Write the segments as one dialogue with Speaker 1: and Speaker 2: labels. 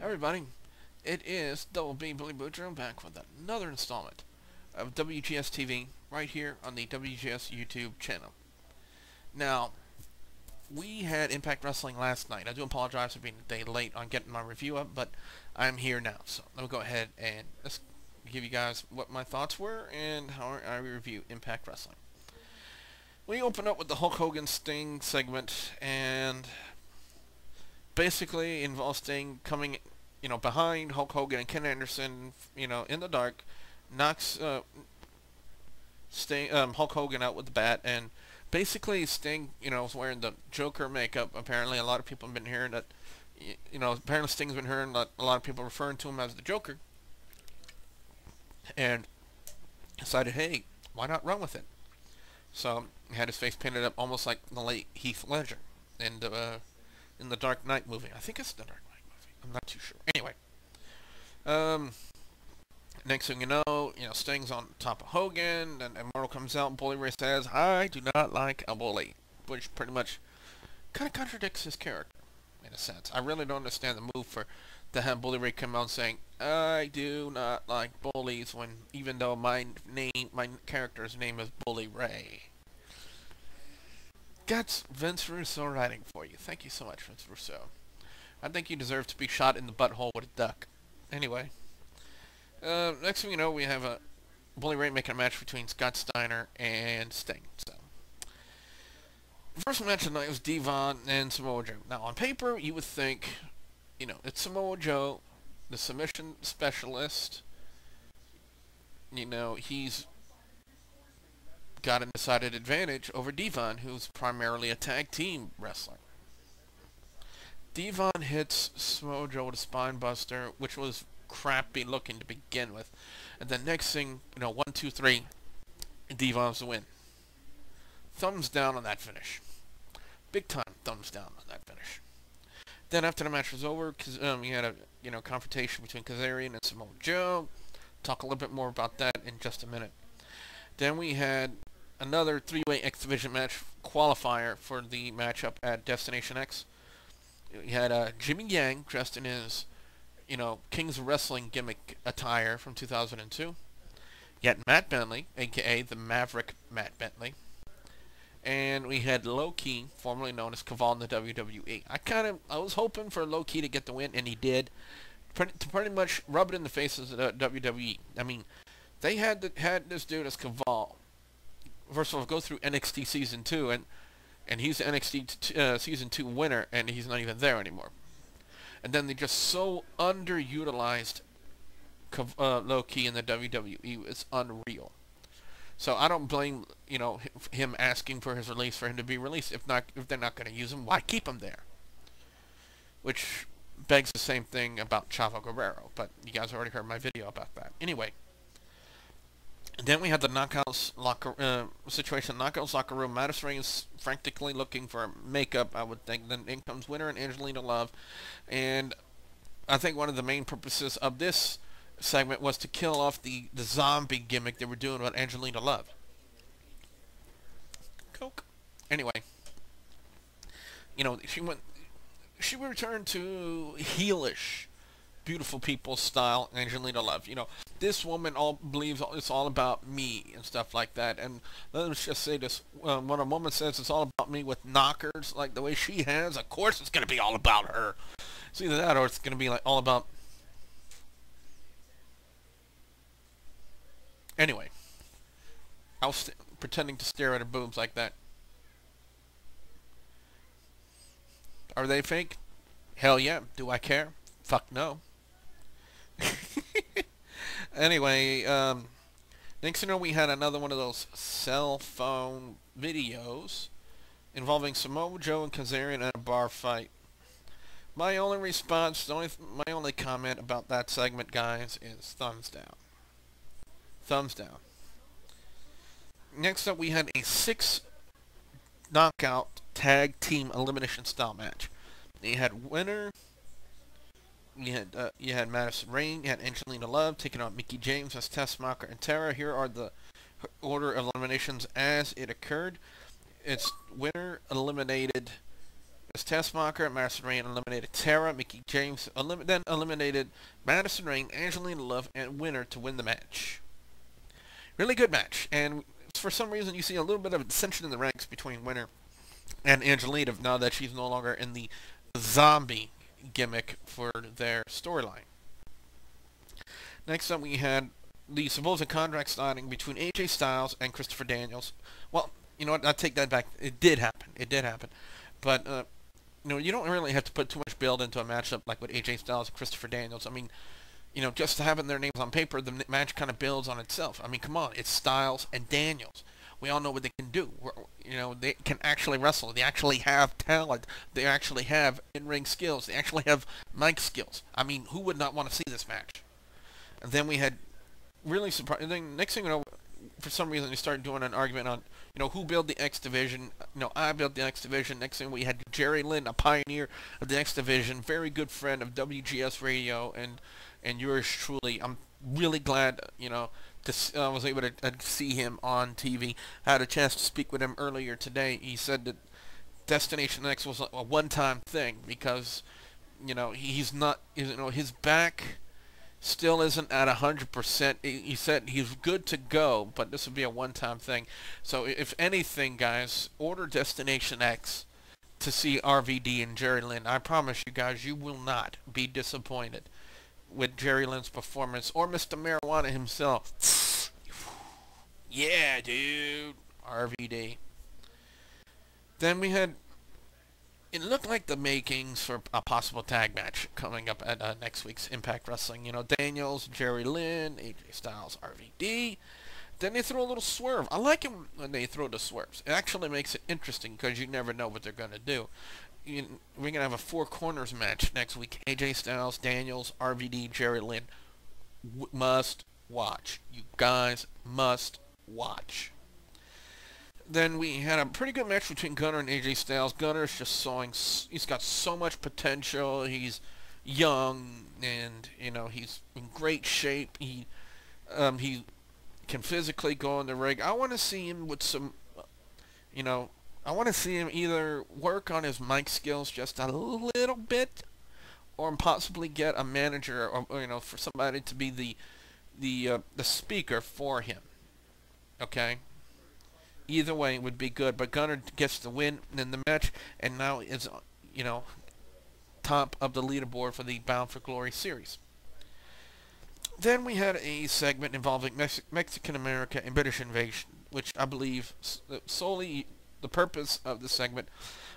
Speaker 1: Everybody, it is Double B Billy Butcher. I'm back with another installment of WGS-TV right here on the WGS YouTube channel. Now, we had Impact Wrestling last night. I do apologize for being a day late on getting my review up, but I'm here now. So let me go ahead and let's give you guys what my thoughts were and how I review Impact Wrestling. We open up with the Hulk Hogan Sting segment, and basically involves Sting coming, behind Hulk Hogan and Ken Anderson, in the dark, knocks Hulk Hogan out with the bat, and basically Sting, is wearing the Joker makeup. Apparently, a lot of people have been hearing that, apparently Sting's been hearing that a lot of people referring to him as the Joker, and decided, hey, why not run with it? So he had his face painted up almost like the late Heath Ledger in the Dark Knight movie. I think it's the Dark Knight movie. I'm not too sure. Anyway, next thing you know, Sting's on top of Hogan, and Immortal comes out, and Bully Ray says, I do not like a bully, which pretty much kind of contradicts his character, in a sense. I really don't understand the move to have Bully Ray come out saying, I do not like bullies, when even though my character's name is Bully Ray. That's Vince Russo writing for you. Thank you so much, Vince Russo. I think you deserve to be shot in the butthole with a duck. Anyway, next thing you know, we have a Bully Ray making a match between Scott Steiner and Sting. So, the first match of the night was Devon and Samoa Joe. Now, on paper, you would think, it's Samoa Joe, the submission specialist. He's got a decided advantage over Devon, who's primarily a tag team wrestler. Devon hits Samoa Joe with a spine buster, which was crappy looking to begin with. And then next thing, 1, 2, 3, Devon's the win. Thumbs down on that finish. Big time thumbs down on that finish. Then after the match was over, we had a confrontation between Kazarian and Samoa Joe. Talk a little bit more about that in just a minute. Then we had another three-way X Division match qualifier for the matchup at Destination X. We had Jimmy Yang dressed in his, King's Wrestling gimmick attire from 2002. You had Matt Bentley, a.k.a. the Maverick Matt Bentley. And we had Lowkey, formerly known as Kaval in the WWE. I was hoping for Lowkey to get the win, and he did. To pretty much rub it in the faces of the WWE. I mean, they had this dude as Kaval. First of all, go through NXT Season 2, and he's the NXT Season 2 winner, and he's not even there anymore. And then they just so underutilized Loki in the WWE. It's unreal. So I don't blame, him asking for his release for him to be released. If they're not going to use him, why keep him there? Which begs the same thing about Chavo Guerrero, but you guys already heard my video about that. Anyway. And then we had the Knockouts situation. Knockouts locker room. Madison is frantically looking for makeup, I would think. Then in comes Winner and Angelina Love. And I think one of the main purposes of this segment was to kill off the zombie gimmick they were doing with Angelina Love. Coke. Anyway. She returned to heelish, beautiful people style Angelina Love. This woman believes it's all about me and stuff like that. And let's just say this, when a woman says it's all about me with knockers like the way she has, of course it's going to be all about her. It's either that or it's going to be like all about... Anyway, I was pretending to stare at her boobs like that. Are they fake? Hell yeah. Do I care? Fuck no. Anyway, next thing you know, we had another one of those cell phone videos involving Samoa Joe and Kazarian in a bar fight. My only response, my only comment about that segment, guys, is thumbs down. Thumbs down. Next up, we had a 6 knockout tag team elimination style match. You had Winner. You had Madison Rayne, you had Angelina Love taking on Mickie James as Tessmacher and Tara. Here are the order of eliminations as it occurred. Its winner eliminated as Tessmacher. Madison Rayne eliminated Tara. Mickie James then eliminated Madison Rayne, Angelina Love, and Winner to win the match. Really good match, and for some reason you see a little bit of dissension in the ranks between Winner and Angelina now that she's no longer in the zombie gimmick for their storyline. Next up, we had the supposed contract signing between AJ Styles and Christopher Daniels. Well, you know what? I'll take that back. It did happen. It did happen. But, you don't really have to put too much build into a matchup like with AJ Styles and Christopher Daniels. I mean, just having their names on paper, the match kind of builds on itself. I mean, come on. It's Styles and Daniels. We all know what they can do. They can actually wrestle. They actually have talent. They actually have in-ring skills. They actually have mic skills. I mean, who would not want to see this match? And then we had really surprising. Then next thing you know, for some reason they started doing an argument on, who built the X Division. I built the X Division. Next thing we had Jerry Lynn, a pioneer of the X Division, very good friend of WGS Radio, and yours truly. I'm really glad, I was able to see him on TV. I had a chance to speak with him earlier today. He said that Destination X was a one-time thing because, he's not, his back still isn't at 100%. He said he's good to go, but this would be a one-time thing. So if anything, guys, order Destination X to see RVD and Jerry Lynn. I promise you guys, you will not be disappointed with Jerry Lynn's performance or Mr. Marijuana himself. Yeah, dude. RVD. Then we had, it looked like the makings for a possible tag match coming up at next week's Impact Wrestling. Daniels, Jerry Lynn, AJ Styles, RVD. Then they throw a little swerve. I like it when they throw the swerves. It actually makes it interesting because you never know what they're going to do. We're going to have a four corners match next week. AJ Styles, Daniels, RVD, Jerry Lynn. Must watch. You guys must watch. Then we had a pretty good match between Gunner and AJ Styles. Gunner's just he's got so much potential. He's young and, he's in great shape. He can physically go in the ring. I want to see him with some, I want to see him either work on his mic skills just a little bit or possibly get a manager or, for somebody to be the speaker for him. Okay? Either way would be good, but Gunner gets the win in the match and now is, top of the leaderboard for the Bound for Glory series. Then we had a segment involving Mexican America and British Invasion, which I believe solely the purpose of the segment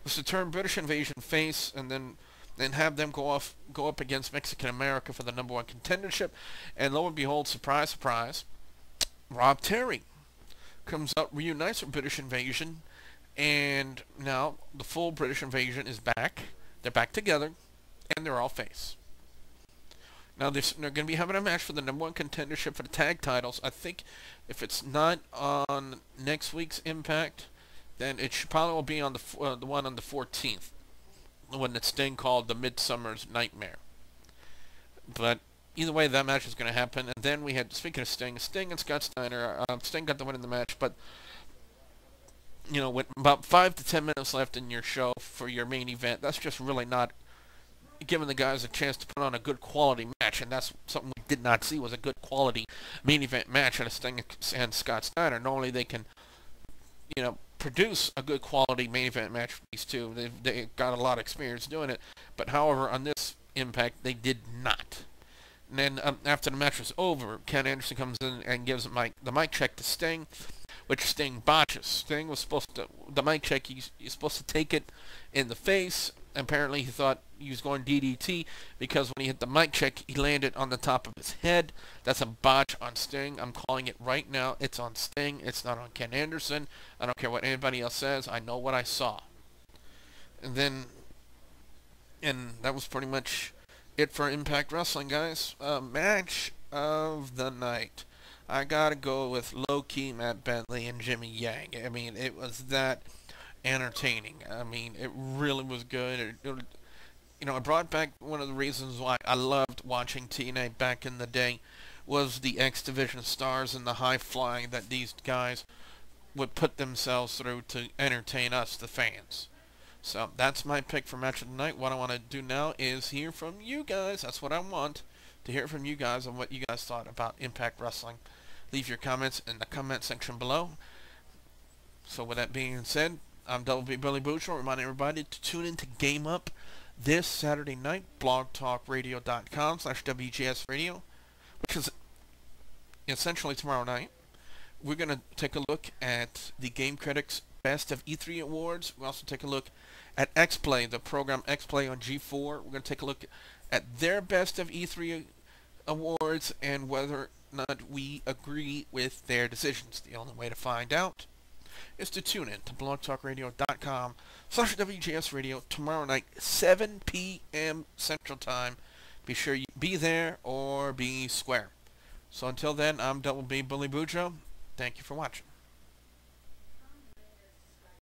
Speaker 1: was to turn British Invasion face and then have them go up against Mexican America for the #1 contendership. And lo and behold, surprise, surprise, Rob Terry comes out, reunites with British Invasion, and now the full British Invasion is back. They're back together, and they're all face. Now they're going to be having a match for the #1 contendership for the tag titles. I think if it's not on next week's Impact, then it should probably will be on the one on the 14th, when it's thing called the Midsummer's Nightmare. But either way, that match is going to happen. And then we had, speaking of Sting and Scott Steiner. Sting got the win in the match, but with about 5 to 10 minutes left in your show for your main event, that's just really not giving the guys a chance to put on a good quality match, and that's something we did not see was a good quality main event match at a Sting and Scott Steiner. Normally they can, produce a good quality main event match for these two. They got a lot of experience doing it, but however, on this Impact, they did not. And then after the match was over, Ken Anderson comes in and gives the mic check to Sting, which Sting botches. Sting was supposed to, the mic check, he's supposed to take it in the face. Apparently he thought he was going DDT because when he hit the mic check, he landed on the top of his head. That's a botch on Sting. I'm calling it right now. It's on Sting. It's not on Ken Anderson. I don't care what anybody else says. I know what I saw. And that was pretty much it for Impact Wrestling, guys. Match of the night. I gotta go with Lowkey, Matt Bentley, and Jimmy Yang. I mean, it was that entertaining. I mean, it really was good. It brought back one of the reasons why I loved watching TNA back in the day, was the X Division stars and the high flying that these guys would put themselves through to entertain us, the fans. So that's my pick for match of the night. What I want to do now is hear from you guys. That's what I want, to hear from you guys on what you guys thought about Impact Wrestling. Leave your comments in the comment section below. So with that being said, I'm WB Billy Boucher, reminding everybody to tune in to Game Up this Saturday night, blogtalkradio.com/WGS-Radio, which is essentially tomorrow night. We're going to take a look at the Game Critics Best of E3 Awards. We'll also take a look at X-Play, the program X-Play on G4. We're going to take a look at their Best of E3 Awards and whether or not we agree with their decisions. The only way to find out is to tune in to blogtalkradio.com/WGS-Radio tomorrow night, 7 p.m. Central Time. Be sure you be there or be square. So until then, I'm WB Billy Bujo. Thank you for watching.